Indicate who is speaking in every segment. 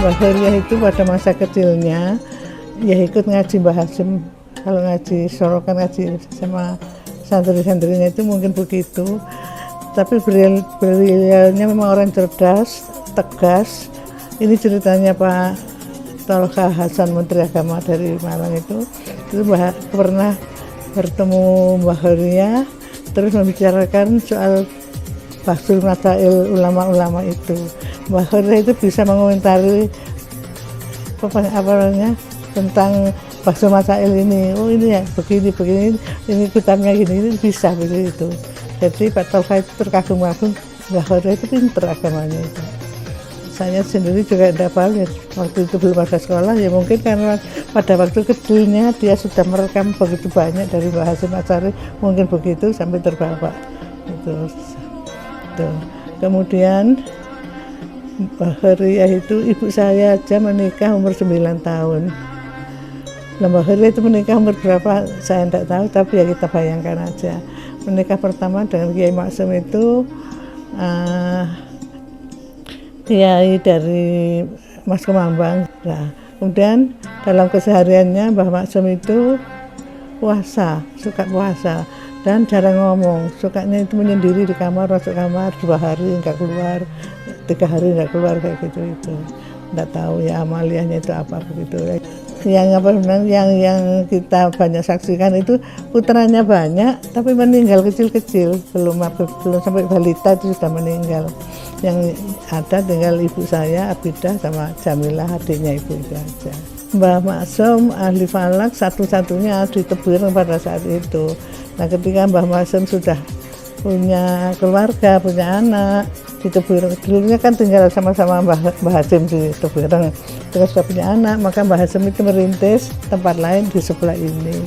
Speaker 1: Mbah Heriah itu pada masa kecilnya ya ikut ngaji Mbah Hasyim. Kalau ngaji Sorokan, ngaji sama santri-santrinya itu mungkin begitu. Tapi beliaunya memang orang cerdas, tegas. Ini ceritanya Pak Tolka Hasan, Menteri Agama dari Malang itu pernah bertemu Mbah Heriah, terus membicarakan soal Bahsul Masail ulama-ulama itu. Mbah Heriah itu bisa mengomentari tentang Bahsul Masail ini. Oh ini ya begini, ini kitabnya gini, ini bisa begitu. Jadi Pak Tolka itu terkagum-kagum, Mbah Heriah itu pinter agamanya itu. Saya sendiri juga tidak paham ya, waktu itu belum ada sekolah ya, mungkin karena pada waktu kecilnya dia sudah merekam begitu banyak dari Mbah Hasyim Asy'ari, mungkin begitu sampai terbawa itu. Kemudian Mbah Heriah itu ibu saya aja menikah umur 9 tahun. Mbah Heriah itu menikah umur berapa saya tidak tahu, tapi ya kita bayangkan aja. Menikah pertama dengan Kiai Maksum itu kiai dari Mas Kemambang. Nah, kemudian dalam kesehariannya Mbah Maksum itu suka puasa dan jarang ngomong, sukanya itu menyendiri di kamar, masuk kamar 2 hari nggak keluar, 3 hari nggak keluar kayak gitu itu. Nggak tahu ya amaliahnya itu apa begitu. Yang kita banyak saksikan itu putranya banyak tapi meninggal kecil-kecil, belum sampai balita itu sudah meninggal. Yang ada tinggal ibu saya Abidah sama Jamilah, adiknya ibu itu aja. Mbah Maksum ahli falak satu-satunya di Tebuireng pada saat itu. Nah ketika Mbah Maksum sudah punya keluarga, punya anak di Tebuireng, dulunya kan tinggal sama-sama Mbah Hasyim di Tebuireng, terus sudah punya anak, maka Mbah Hasyim itu merintis tempat lain di sebelah ini.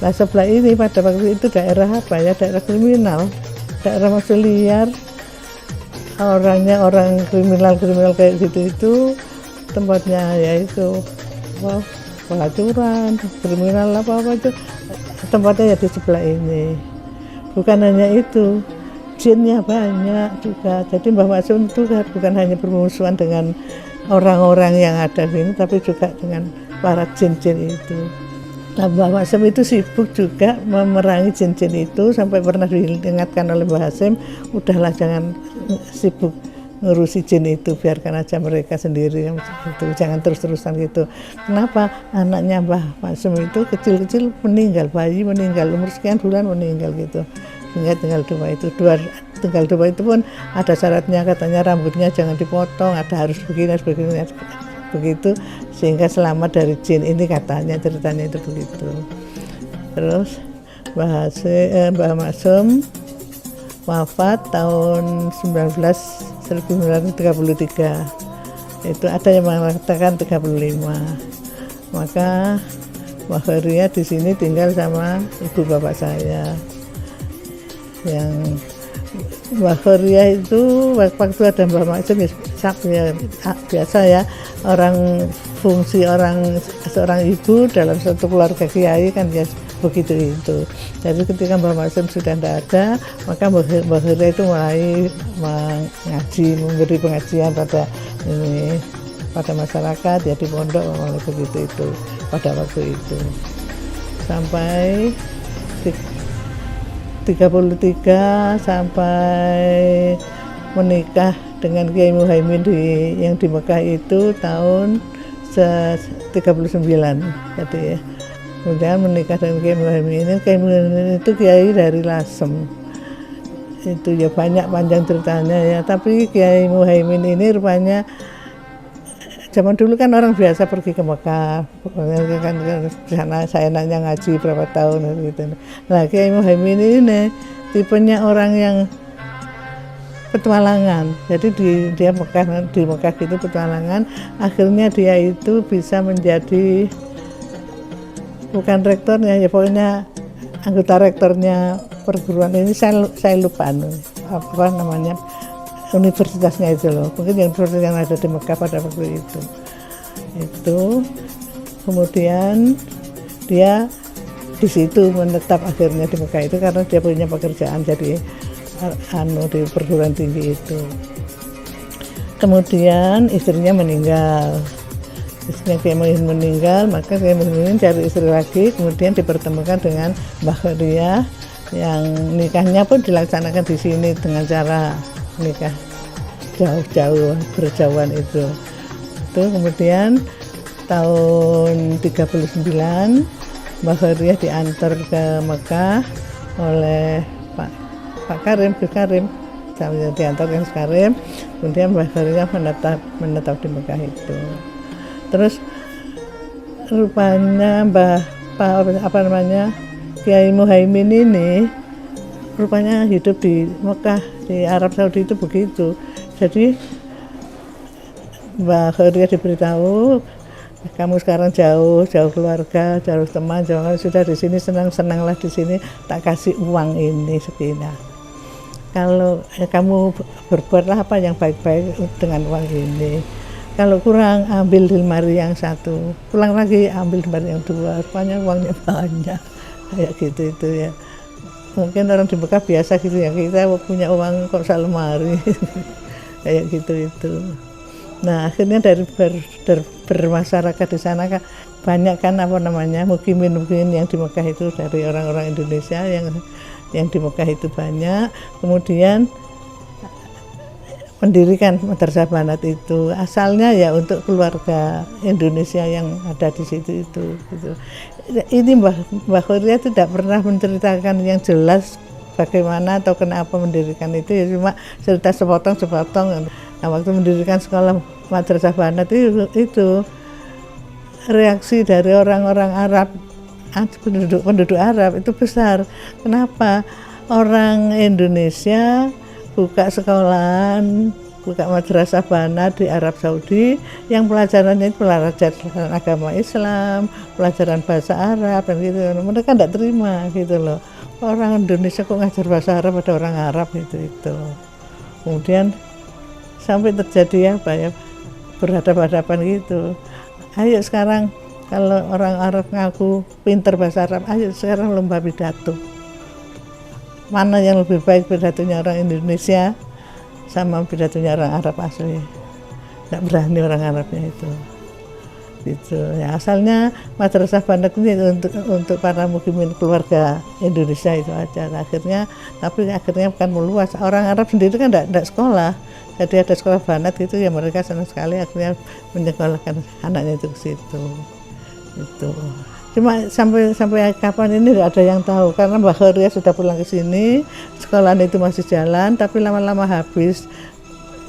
Speaker 1: Nah sebelah ini pada waktu itu daerah apa ya, daerah kriminal, daerah masih liar, orangnya orang kriminal kayak gitu itu tempatnya, yaitu pelacuran, kriminal apa itu tempatnya ya di sebelah ini. Bukan hanya itu, jinnya banyak juga. Jadi Mbah Maksum itu bukan hanya bermusuhan dengan orang-orang yang ada di sini, tapi juga dengan para jin-jin itu. Nah, Mbah Maksum itu sibuk juga memerangi jin-jin itu, sampai pernah diingatkan oleh Mbah Hasyim, udahlah jangan sibuk ngurusi jin itu, biarkan aja mereka sendiri itu, jangan terus-terusan gitu. Kenapa? Anaknya Mbah Maksum itu kecil-kecil meninggal, bayi meninggal, umur sekian bulan meninggal gitu. Sehingga tinggal 2 itu pun ada syaratnya, katanya rambutnya jangan dipotong, ada harus begini begitu, sehingga selamat dari jin ini, katanya ceritanya itu begitu. Terus Mbah Maksum wafat tahun 1933. Itu ada yang mengatakan 35. Maka Mbah Heriah di sini tinggal sama ibu bapak saya. Yang Mbah Heriah itu waktu ada Mbah Maksum ya biasa ya, orang fungsi seorang ibu dalam satu keluarga kiai kan ya begitu itu. Jadi ketika Mbah Maksum sudah tidak ada, maka Mbah Heriah itu mulai memberi pengajian pada masyarakat ya, di pondok mulai begitu itu pada waktu itu. Sampai 33 sampai menikah dengan Kiai Muhaimin yang di Mekah itu tahun 39. Jadi ya, kemudian menikah dengan Kiai Muhaimin ini. Kiai Muhaimin itu kiai dari Lasem. Itu ya banyak panjang ceritanya ya, tapi Kiai Muhaimin ini rupanya zaman dulu kan orang biasa pergi ke Mekah, kan di sana saya nanya ngaji berapa tahun gitu. Nah Kiai Muhaimin ini tipenya orang yang petualangan, jadi di Mekah gitu petualangan. Akhirnya dia itu bisa menjadi bukan rektornya ya, pokoknya anggota rektornya perguruan ini, saya lupa apa namanya, universitasnya itu loh, mungkin yang ada di Mekah pada waktu itu. Kemudian dia di situ menetap akhirnya di Mekah itu karena dia punya pekerjaan jadi di perguruan tinggi itu. Kemudian istrinya meninggal. Istrinya Kiai Muhyiddin meninggal, maka Kiai Muhyiddin cari istri lagi, kemudian dipertemukan dengan Mbah Khairyah yang nikahnya pun dilaksanakan di sini dengan cara nikah jauh-jauh berjauhan itu. Kemudian tahun 39 Mbah Khairyah diantar ke Mekah oleh Pak Karim, Gus Karim, diantar ke Gus Karim, kemudian Mbah Khairyah menetap di Mekah itu. Terus rupanya Kiai Muhaimin ini rupanya hidup di Mekah, di Arab Saudi itu begitu. Jadi Mbah Khairyah diberitahu, kamu sekarang jauh keluarga, jauh teman, sudah di sini senanglah di sini, tak kasih uang ini sekian. Kalau kamu berbuatlah apa yang baik-baik dengan uang ini. Kalau kurang ambil lemari yang satu, pulang lagi ambil lemari yang dua, rupanya uangnya banyak, kayak gitu itu ya. Mungkin orang di Mekah biasa gitu ya, kita punya uang kok selemari, kayak gitu itu. Nah akhirnya dari bermasyarakat di sana kan banyak kan mukimin yang di Mekah itu dari orang-orang Indonesia yang di Mekah itu banyak. Kemudian mendirikan Madrasah Banat itu asalnya ya untuk keluarga Indonesia yang ada di situ itu gitu. Ini Mbah Khairyah tidak pernah menceritakan yang jelas bagaimana atau kenapa mendirikan itu, ya cuma cerita sepotong. Nah, waktu mendirikan sekolah Madrasah Banat itu reaksi dari orang-orang Arab, penduduk Arab itu besar. Kenapa? Orang Indonesia buka sekolahan, buka Madrasah Banat di Arab Saudi yang pelajarannya itu pelajaran agama Islam, pelajaran bahasa Arab dan gitu. Mereka tidak terima gitu loh. Orang Indonesia kok ngajar bahasa Arab pada orang Arab itu. Kemudian sampai terjadi berhadapan-hadapan gitu. Ayo sekarang kalau orang Arab ngaku pinter bahasa Arab, ayo sekarang lomba pidato. Mana yang lebih baik pidatonya orang Indonesia sama pidatonya orang Arab asli? Nggak berani orang Arabnya itu. Gitu. Ya, asalnya Madrasah Banat ini untuk para mukimin keluarga Indonesia itu aja. Tapi akhirnya bukan meluas. Orang Arab sendiri kan tidak sekolah. Jadi ada sekolah Banat itu ya mereka senang sekali akhirnya menyekolahkan anaknya itu ke situ. Itu. Cuma sampai kapan ini tidak ada yang tahu karena Mbah Khairyah sudah pulang ke sini, sekolahan itu masih jalan tapi lama-lama habis.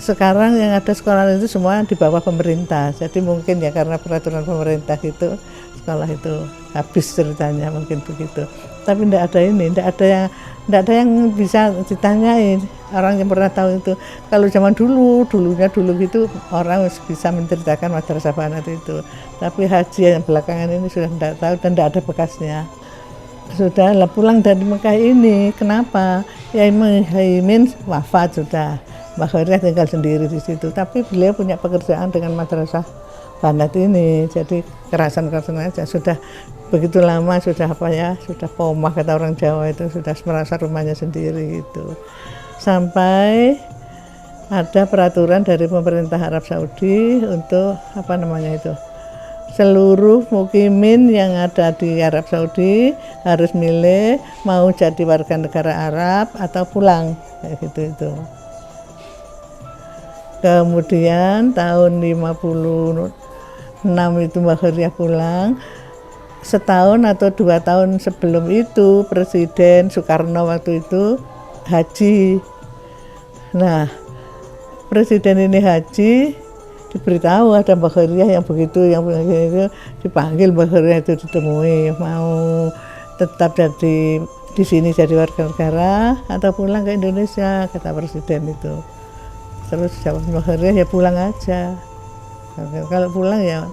Speaker 1: Sekarang yang ada sekolahan itu semua di bawah pemerintah, jadi mungkin ya karena peraturan pemerintah itu sekolah itu habis ceritanya mungkin begitu. Tapi tidak ada yang bisa ditanyain orang yang pernah tahu itu. Kalau zaman dulunya gitu orang bisa menceritakan Madrasah Banat itu. Tapi haji yang belakangan ini sudah tidak tahu dan tidak ada bekasnya. Sudah pulang dari Mekah ini, kenapa? Kiai Muhaimin wafat sudah. Mbah Khairyah tinggal sendiri di situ. Tapi beliau punya pekerjaan dengan Madrasah Banat ini, jadi kerasan aja sudah begitu lama sudah pomah kata orang Jawa itu, sudah merasa rumahnya sendiri gitu. Sampai ada peraturan dari pemerintah Arab Saudi untuk seluruh mukimin yang ada di Arab Saudi harus milih mau jadi warga negara Arab atau pulang kayak gitu itu. Kemudian tahun 56 itu Mbah Khairyah pulang. Setahun atau 2 tahun sebelum itu Presiden Soekarno waktu itu haji. Nah, Presiden ini haji, diberitahu ada Mbah Khairyah yang begitu, dipanggil Mbah Khairyah itu ditemui, mau tetap jadi di sini jadi warga negara atau pulang ke Indonesia, kata Presiden itu. Terus jawab Mbah Khairyah ya pulang aja. Kalau pulang ya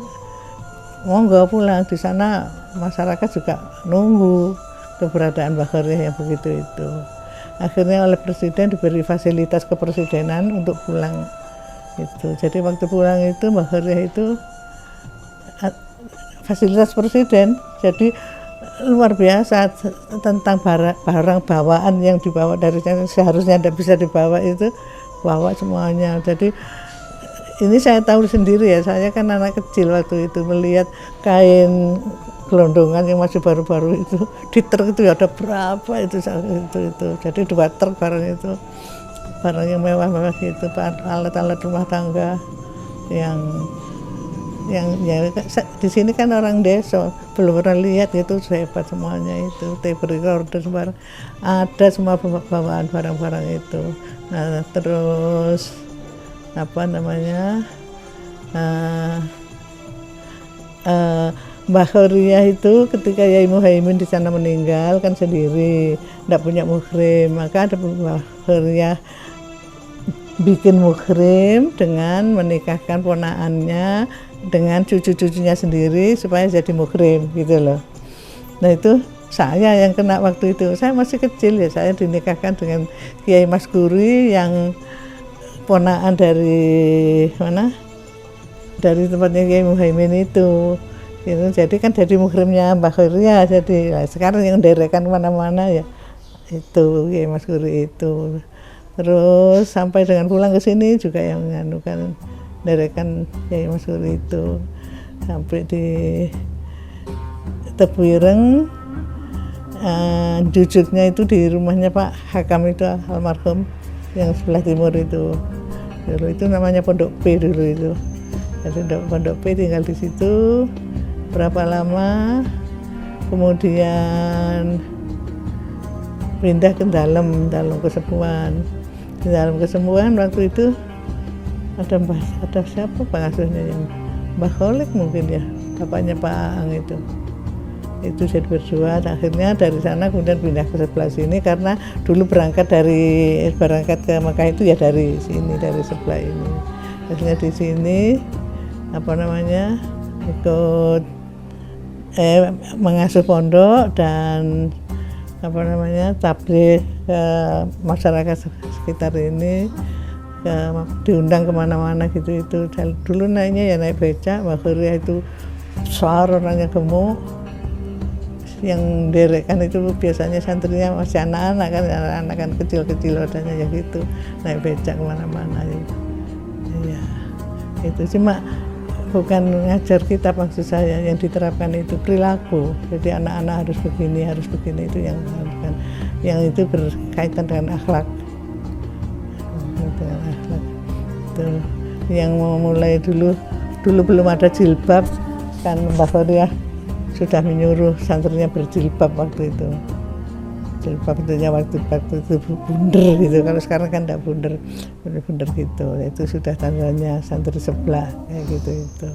Speaker 1: monggo pulang, di sana masyarakat juga nunggu keberadaan Mbah Khairyah yang begitu itu. Akhirnya oleh Presiden diberi fasilitas kepresidenan untuk pulang itu. Jadi waktu pulang itu Mbah Khairyah itu fasilitas Presiden, jadi luar biasa tentang barang bawaan yang dibawa dari sana seharusnya tidak bisa dibawa itu bawa semuanya. Jadi ini saya tahu sendiri ya, saya kan anak kecil waktu itu melihat kain gelondongan yang masih baru-baru itu di truk itu ada berapa itu jadi 2 truk barang yang mewah-mewah gitu, alat-alat rumah tangga yang ya, di sini kan orang desa belum pernah lihat, itu hebat semuanya itu, tape recorder sembarang ada, semua bawaan barang-barang itu. Nah terus apa namanya Mbah Khoria itu ketika Yai Muhaimin di sana meninggal kan sendiri, tidak punya muhrim, maka ada Mbah Khoria bikin muhrim dengan menikahkan ponakannya dengan cucu-cucunya sendiri supaya jadi muhrim gitu loh. Nah itu saya yang kena waktu itu, saya masih kecil ya, saya dinikahkan dengan Kiai Mas Guri yang ponakan dari mana? Dari tempatnya Kiai Muhaimin itu. Jadi kan jadi muhrimnya Mbah Khoria, jadi nah, sekarang yang derekan kemana-mana ya itu Kiai Mas Guri itu. Terus sampai dengan pulang ke sini juga yang menganukan derekan Kiai Mas Guri itu sampai di Tebuireng. Jujurnya itu di rumahnya Pak Hakam itu almarhum yang sebelah timur itu. Dulu itu namanya Pondok P dulu itu. Jadi Pondok P tinggal di situ berapa lama, kemudian pindah ke dalam Kesembuhan. Di dalam Kesembuhan waktu itu ada siapa pengasuhnya, yang Mbah Kholek mungkin ya, bapaknya Pak Aang itu jadi berdua. Akhirnya dari sana kemudian pindah ke sebelah sini karena dulu berangkat ke Mekah itu ya dari sini, dari sebelah ini. Akhirnya di sini ikut mengasuh pondok dan tabligh ke masyarakat sekitar ini, diundang kemana-mana gitu. Itu dulu naiknya ya naik becak. Mbah Khoria itu besar, orangnya gemuk, yang derekan itu biasanya santrinya masih anak-anak kan kecil-kecil badannya ya gitu, naik becak kemana-mana ya. Itu cuma bukan ngajar kita, maksud saya yang diterapkan itu perilaku. Jadi anak-anak harus begini itu yang itu berkaitan dengan akhlak. Itu yang memulai dulu belum ada jilbab kan, Mbah Khoria sudah menyuruh santrinya berjilbab waktu itu. Jilbab tentunya waktu itu bunder gitu, kalau sekarang kan tidak bunder gitu. Itu sudah tandanya santri sebelah kayak gitu itu.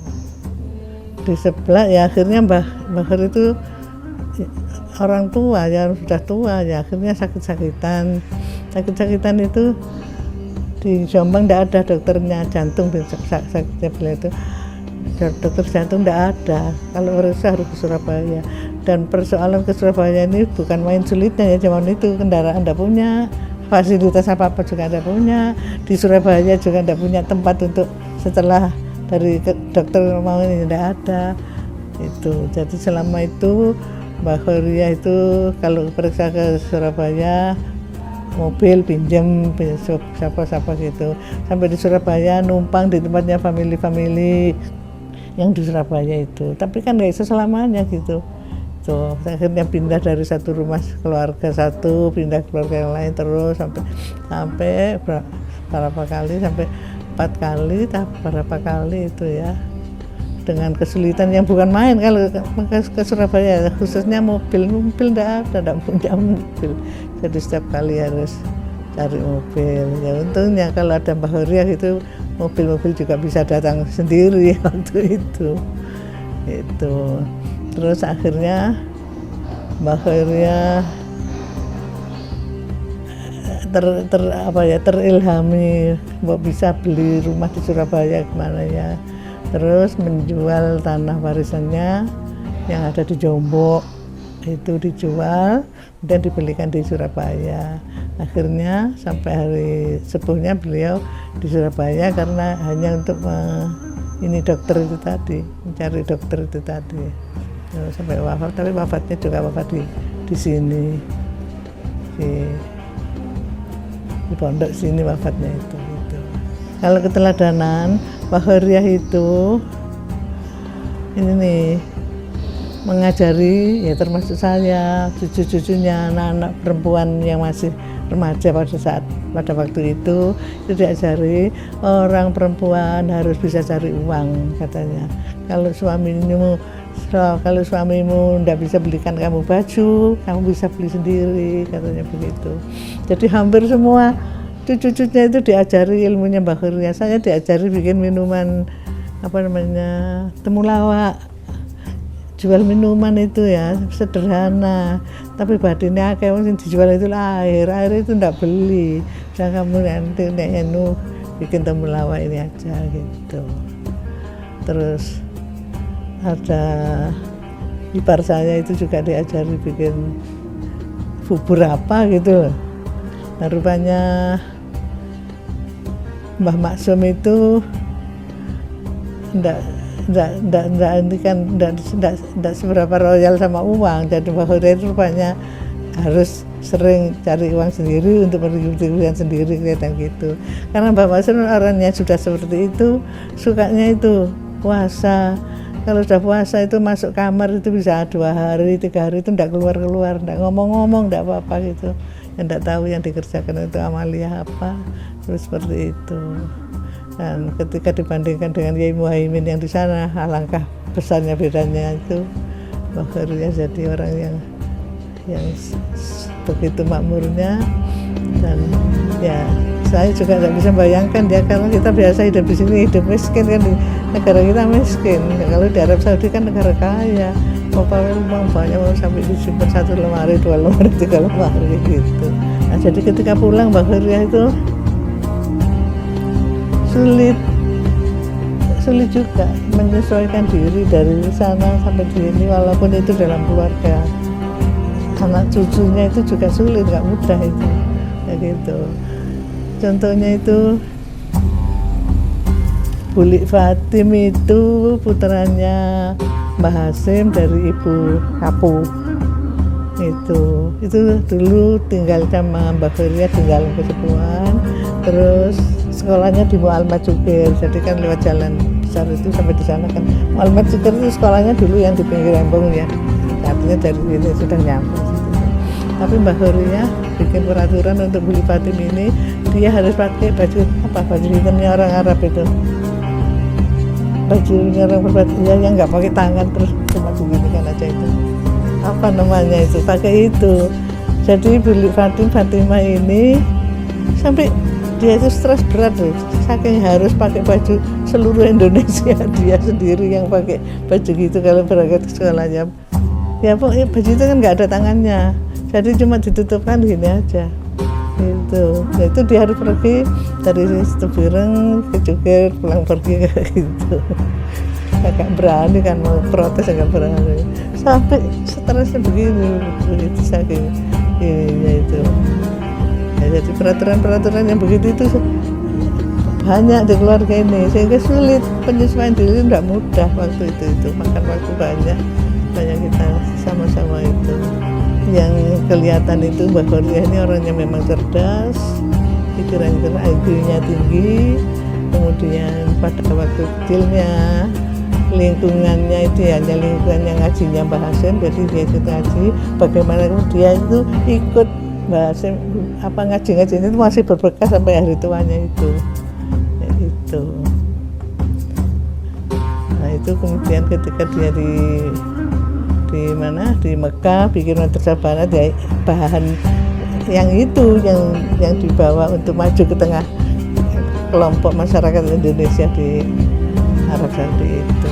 Speaker 1: Di sebelah ya akhirnya Mbah Khoria itu orang tua ya, sudah tua ya, akhirnya sakit-sakitan itu di Jombang tidak ada dokternya jantung, sakitnya beliau itu dokter jantung tidak ada, kalau harus ke Surabaya. Dan persoalan ke Surabaya ini bukan main sulitnya ya, zaman itu kendaraan tidak punya, fasilitas apa-apa juga tidak punya, di Surabaya juga tidak punya tempat untuk setelah dari dokter mau ini tidak ada itu. Jadi selama itu Mbah Khoria itu kalau periksa ke Surabaya mobil pinjam siapa gitu, sampai di Surabaya numpang di tempatnya family yang di Surabaya itu, tapi kan nggak bisa selamanya gitu. Tuh, akhirnya pindah dari satu rumah keluarga satu, pindah keluarga yang lain terus sampai berapa kali, sampai 4 kali, berapa kali itu ya, dengan kesulitan yang bukan main kalau ke Surabaya, khususnya mobil tidak punya mobil, jadi setiap kali harus cari mobil. Ya untungnya kalau ada Mbah Khoria itu mobil juga bisa datang sendiri waktu itu. Terus akhirnya Mbah Khoria terilhami bisa beli rumah di Surabaya kemana ya, terus menjual tanah warisannya yang ada di Jombok itu dijual dan dibelikan di Surabaya. Akhirnya sampai hari sepuhnya beliau di Surabaya karena hanya untuk mencari dokter itu tadi. Sampai wafat, tapi wafatnya juga wafat di sini, di pondok sini wafatnya itu. Kalau keteladanan Mbah Horiah itu ini nih mengajari, ya termasuk saya, cucu-cucunya, anak-anak perempuan yang masih remaja pada waktu itu diajari orang perempuan harus bisa cari uang katanya. Kalau suamimu tidak bisa belikan kamu baju, kamu bisa beli sendiri katanya begitu. Jadi hampir semua cucu-cucunya itu diajari ilmunya Mbah Horiah. Saya diajari bikin minuman temulawak, jual minuman itu ya sederhana, tapi batinnya akeh yang dijual itu air itu ndak beli. Jangan kamu nanti bikin temulawak ini aja gitu. Terus ada ipar saya itu juga diajari bikin bubur apa gitu. Nah rupanya Mbah Maksum itu enggak seberapa royal sama uang. Jadi Mbah Horiah itu rupanya harus sering cari uang sendiri untuk pergi-pergian sendiri kelihatan gitu. Karena Mbah Maksum orangnya sudah seperti itu, sukanya itu puasa. Kalau sudah puasa itu masuk kamar itu bisa 2 hari, 3 hari itu enggak keluar-keluar, enggak ngomong-ngomong, enggak apa-apa gitu. Yang enggak tahu yang dikerjakan itu amalia apa, terus seperti itu. Dan ketika dibandingkan dengan Yai Muhaimin yang di sana, alangkah besarnya bedanya itu. Mbah Horiah jadi orang yang begitu makmurnya, dan ya saya juga tidak bisa bayangkan ya, kalau kita biasa hidup di sini hidup miskin kan, di negara kita miskin. Kalau di Arab Saudi kan negara kaya, uang banyak, mau sampai disimpan 1 lemari, 2 lemari, 3 lemari gitu. Nah, jadi ketika pulang Mbah Horiah itu sulit juga menyesuaikan diri dari sana sampai di sini, walaupun itu dalam keluarga. Anak cucunya itu juga sulit, nggak mudah itu kayak gitu. Contohnya itu Bulik Fatim itu putranya Mbah Hasim dari Ibu Kapu. Itu dulu tinggal sama Mbah Horiah, tinggal kesepuan, terus sekolahnya di Mualmat Cukir. Jadi kan lewat jalan besar itu sampai di sana kan. Mualmat Cukir itu sekolahnya dulu yang di pinggir embung ya, artinya dari sini sudah nyampe. Tapi Mbah Horiah bikin peraturan untuk Bulik Fatim ini, dia harus pakai baju hitamnya orang Arab itu, bajunya orang berbatian yang nggak pakai tangan, terus cuma begini kan aja itu. Apa namanya itu, pakai itu. Jadi Bulik Fatimah ini sampai dia itu stres berat tuh, saking harus pakai baju seluruh Indonesia, dia sendiri yang pakai baju gitu kalau berangkat ke sekolahnya. Ya pokoknya baju itu kan nggak ada tangannya, jadi cuma ditutupkan gini aja gitu. Ya, itu dia harus pergi dari Situbondo ke Cukir, pulang pergi kayak gitu. Agak berani kan, mau protes agak berani, sampai stresnya begini saking ininya itu. Ya, jadi peraturan yang begitu itu banyak di keluarga ini, sehingga sulit penyesuaian diri, tidak mudah waktu itu makan waktu banyak kita sama-sama itu. Yang kelihatan itu Mbah Horiah ini orangnya memang cerdas, pikiran IQ-nya tinggi, kemudian pada waktu kecilnya lingkungannya itu hanya lingkungan yang ngajinya Mbah Hasim, jadi dia ikut ngaji. Bagaimana dia itu ikut Mbah Hasim ngaji itu masih berbekas sampai hari tuanya itu ya, itu. Nah itu kemudian ketika dia di Mekah bikin madrasah banat, ya bahan yang itu yang dibawa untuk maju ke tengah kelompok masyarakat Indonesia di Arab Saudi itu.